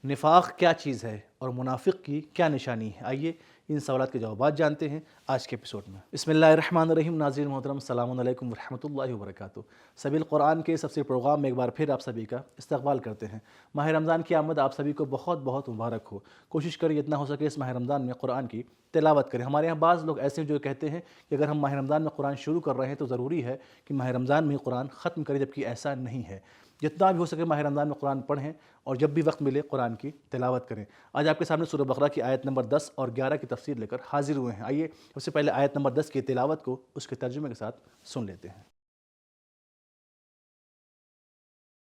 نفاق کیا چیز ہے اور منافق کی کیا نشانی ہے؟ آئیے ان سوالات کے جوابات جانتے ہیں آج کے ایپیسوڈ میں۔ بسم اللہ الرحمن الرحیم۔ ناظرین محترم، السلام علیکم ورحمۃ اللہ وبرکاتہ۔ سبیل قرآن کے سب سے پروگرام میں ایک بار پھر آپ سبھی کا استقبال کرتے ہیں۔ ماہ رمضان کی آمد آپ سبھی کو بہت بہت مبارک ہو۔ کوشش کریں جتنا ہو سکے اس ماہ رمضان میں قرآن کی تلاوت کریں۔ ہمارے یہاں بعض لوگ ایسے ہیں جو کہتے ہیں کہ اگر ہم ماہ رمضان میں قرآن شروع کر رہے ہیں تو ضروری ہے کہ ماہ رمضان میں ہی قرآن ختم کریں، جبکہ ایسا نہیں ہے۔ جتنا بھی ہو سکے ماہ رمضان میں قرآن پڑھیں اور جب بھی وقت ملے قرآن کی تلاوت کریں۔ آج آپ کے سامنے سورہ بقرہ کی آیت نمبر 10 اور 11 کی تفسیر لے کر حاضر ہوئے ہیں۔ آئیے سب سے پہلے آیت نمبر 10 کی تلاوت کو اس کے ترجمے کے ساتھ سن لیتے ہیں۔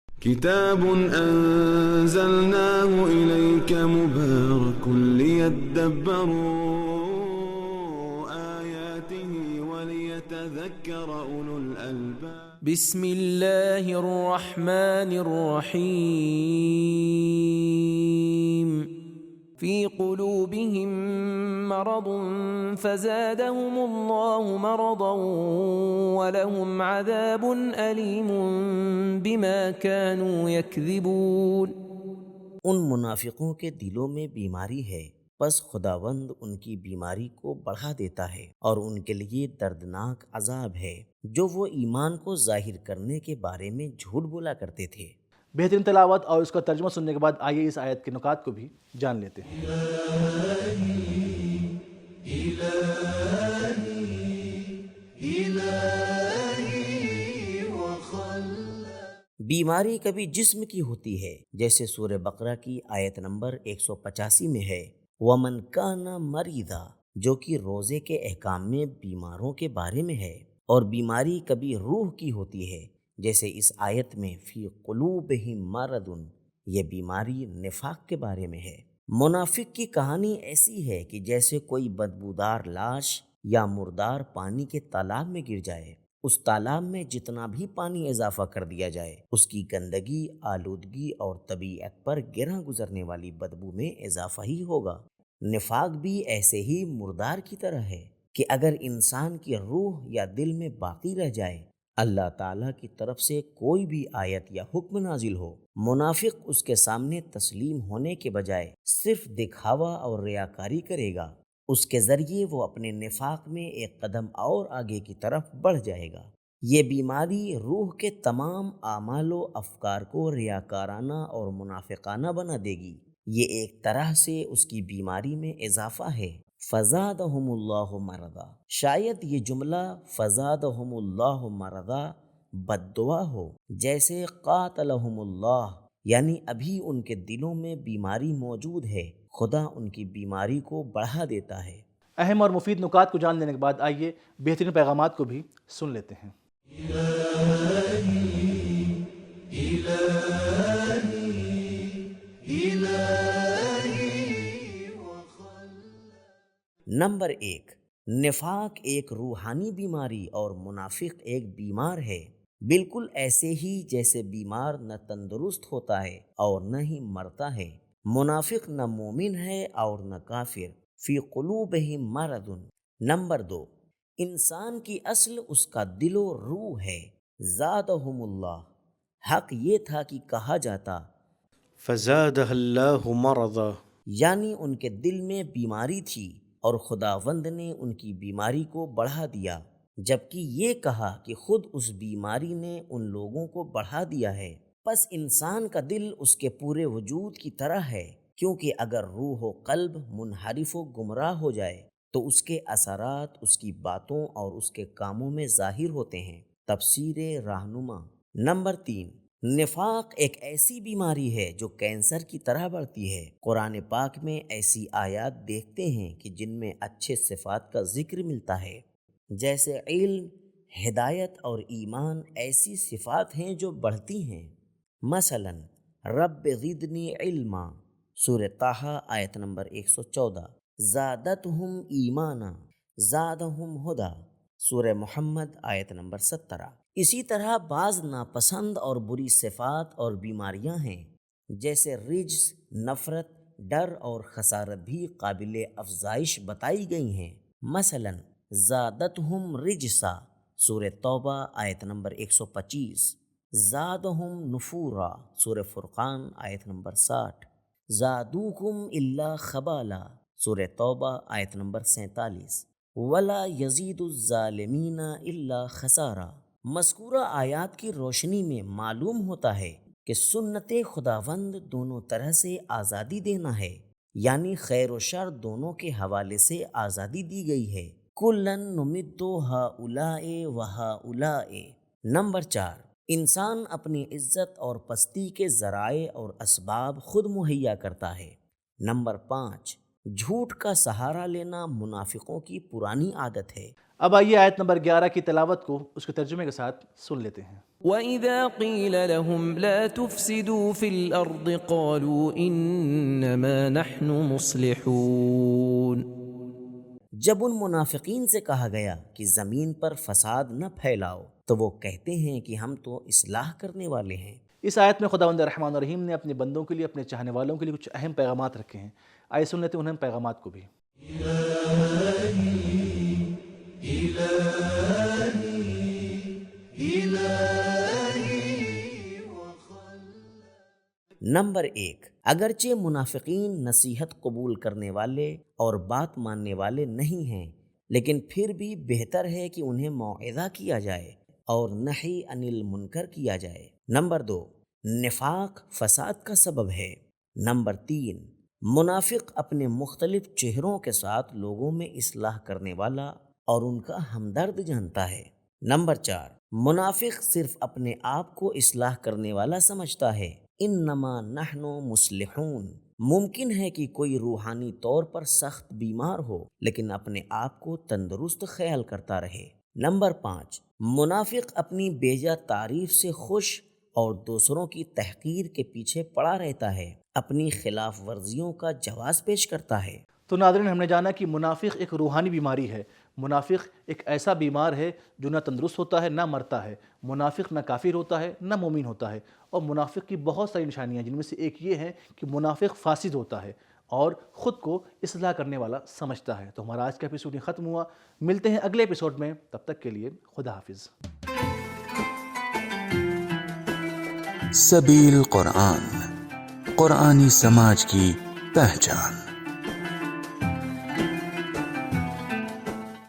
كتاب أنزلناه إليك مبارك ليدبروا آياته وليتذكر أولو الألباب بسم الله الرحمن الرحيم في قلوبهم مرض فزادهم الله مرضا ولهم عذاب أليم بما كانوا يكذبون۔ ان منافقوں کے دلوں میں بیماری ہے، پس خداوند ان کی بیماری کو بڑھا دیتا ہے اور ان کے لیے دردناک عذاب ہے جو وہ ایمان کو ظاہر کرنے کے بارے میں جھوٹ بولا کرتے تھے۔ بہترین تلاوت اور اس کا ترجمہ سننے کے بعد آئیے اس آیت کے نکات کو بھی جان لیتے ہیں۔ بیماری کبھی جسم کی ہوتی ہے، جیسے سورہ بقرہ کی آیت نمبر 185 میں ہے، وَمَنْ كَانَ مَرِيضًا، جو کہ روزے کے احکام میں بیماروں کے بارے میں ہے۔ اور بیماری کبھی روح کی ہوتی ہے، جیسے اس آیت میں فی قلوبہم مرض، یہ بیماری نفاق کے بارے میں ہے۔ منافق کی کہانی ایسی ہے کہ جیسے کوئی بدبودار لاش یا مردار پانی کے تالاب میں گر جائے، اس تالاب میں جتنا بھی پانی اضافہ کر دیا جائے، اس کی گندگی، آلودگی اور طبیعت پر گراں گزرنے والی بدبو میں اضافہ ہی ہوگا۔ نفاق بھی ایسے ہی مردار کی طرح ہے کہ اگر انسان کی روح یا دل میں باقی رہ جائے، اللہ تعالیٰ کی طرف سے کوئی بھی آیت یا حکم نازل ہو، منافق اس کے سامنے تسلیم ہونے کے بجائے صرف دکھاوا اور ریاکاری کرے گا۔ اس کے ذریعے وہ اپنے نفاق میں ایک قدم اور آگے کی طرف بڑھ جائے گا۔ یہ بیماری روح کے تمام اعمال و افکار کو ریاکارانہ اور منافقانہ بنا دے گی۔ یہ ایک طرح سے اس کی بیماری میں اضافہ ہے۔ فزادہم اللہ مرضا، شاید یہ جملہ فزادہم اللہ مرضا بد دعا ہو، جیسے قاتلہم اللہ، یعنی ابھی ان کے دلوں میں بیماری موجود ہے، خدا ان کی بیماری کو بڑھا دیتا ہے۔ اہم اور مفید نکات کو جان لینے کے بعد آئیے بہترین پیغامات کو بھی سن لیتے ہیں۔ نمبر 1، نفاق ایک روحانی بیماری اور منافق ایک بیمار ہے، بالکل ایسے ہی جیسے بیمار نہ تندرست ہوتا ہے اور نہ ہی مرتا ہے۔ منافق نہ مومن ہے اور نہ کافر، فی قلوبہم مرض۔ نمبر 2، انسان کی اصل اس کا دل و روح ہے، زادہم اللہ، حق یہ تھا کہ کہا جاتا فزادہ اللہ مرضا، یعنی ان کے دل میں بیماری تھی اور خداوند نے ان کی بیماری کو بڑھا دیا، جبکہ یہ کہا کہ خود اس بیماری نے ان لوگوں کو بڑھا دیا ہے۔ پس انسان کا دل اس کے پورے وجود کی طرح ہے، کیونکہ اگر روح و قلب منحرف و گمراہ ہو جائے تو اس کے اثرات اس کی باتوں اور اس کے کاموں میں ظاہر ہوتے ہیں۔ تفسیر رہنما۔ نمبر 3، نفاق ایک ایسی بیماری ہے جو کینسر کی طرح بڑھتی ہے۔ قرآن پاک میں ایسی آیات دیکھتے ہیں کہ جن میں اچھے صفات کا ذکر ملتا ہے، جیسے علم، ہدایت اور ایمان ایسی صفات ہیں جو بڑھتی ہیں۔ مثلا رب زدنی علما، سورہ طٰہٰ آیت نمبر 114، زادتہم ایمانا، زادہم ہدا، سورہ محمد آیت نمبر 17۔ اسی طرح بعض ناپسند اور بری صفات اور بیماریاں ہیں، جیسے رجس، نفرت، ڈر اور خسارت بھی قابل افزائش بتائی گئی ہیں۔ مثلا زادتہم رجسا، سورہ توبہ آیت نمبر 125، زادہم نفورا، سورہ فرقان آیت نمبر 60، زادوکم الا خبالا، سورہ توبہ آیت نمبر 47۔ ولا یزید الظالمین الا خسارا۔ مذکورہ آیات کی روشنی میں معلوم ہوتا ہے کہ سنت خداوند دونوں طرح سے آزادی دینا ہے، یعنی خیر و شر دونوں کے حوالے سے آزادی دی گئی ہے۔ کلن نمد ہؤلاء و ہؤلاء۔ نمبر 4، انسان اپنی عزت اور پستی کے ذرائع اور اسباب خود مہیا کرتا ہے۔ نمبر 5، جھوٹ کا سہارا لینا منافقوں کی پرانی عادت ہے۔ اب آئیے آیت نمبر 11 کی تلاوت کو اس کے ترجمے کے ساتھ سن لیتے ہیں۔ وَإِذَا قِيلَ لَهُمْ لَا تُفْسِدُوا فِي الْأَرْضِ قَالُوا إِنَّمَا نَحْنُ مُصْلِحُونَ۔ جب ان منافقین سے کہا گیا کہ زمین پر فساد نہ پھیلاؤ تو وہ کہتے ہیں کہ ہم تو اصلاح کرنے والے ہیں۔ اس آیت میں خداوند رحمان الرحیم نے اپنے بندوں کے لیے، اپنے چاہنے والوں کے لیے کچھ اہم پیغامات رکھے ہیں۔ آئیے سن لیتے ہیں انہیں پیغامات کو بھی۔ نمبر 1، اگرچہ منافقین نصیحت قبول کرنے والے اور بات ماننے والے نہیں ہیں، لیکن پھر بھی بہتر ہے کہ انہیں موعظہ کیا جائے اور نہی عن المنکر کیا جائے۔ نمبر 2، نفاق فساد کا سبب ہے۔ نمبر 3، منافق اپنے مختلف چہروں کے ساتھ لوگوں میں اصلاح کرنے والا اور ان کا ہمدرد جانتا ہے۔ نمبر 4، منافق صرف اپنے آپ کو اصلاح کرنے والا سمجھتا ہے۔ انما نحن مصلحون۔ ممکن ہے کہ کوئی روحانی طور پر سخت بیمار ہو لیکن اپنے آپ کو تندرست خیال کرتا رہے۔ نمبر 5، منافق اپنی بیجا تعریف سے خوش اور دوسروں کی تحقیر کے پیچھے پڑا رہتا ہے، اپنی خلاف ورزیوں کا جواز پیش کرتا ہے۔ تو ناظرین، ہم نے جانا کہ منافق ایک روحانی بیماری ہے۔ منافق ایک ایسا بیمار ہے جو نہ تندرست ہوتا ہے نہ مرتا ہے۔ منافق نہ کافر ہوتا ہے نہ مومن ہوتا ہے، اور منافق کی بہت ساری نشانیاں، جن میں سے ایک یہ ہے کہ منافق فاسد ہوتا ہے اور خود کو اصلاح کرنے والا سمجھتا ہے۔ تو ہمارا آج کا ایپیسوڈ ختم ہوا، ملتے ہیں اگلے ایپیسوڈ میں، تب تک کے لیے خدا حافظ۔ سبیل قرآن، قرآنی سماج کی پہچان۔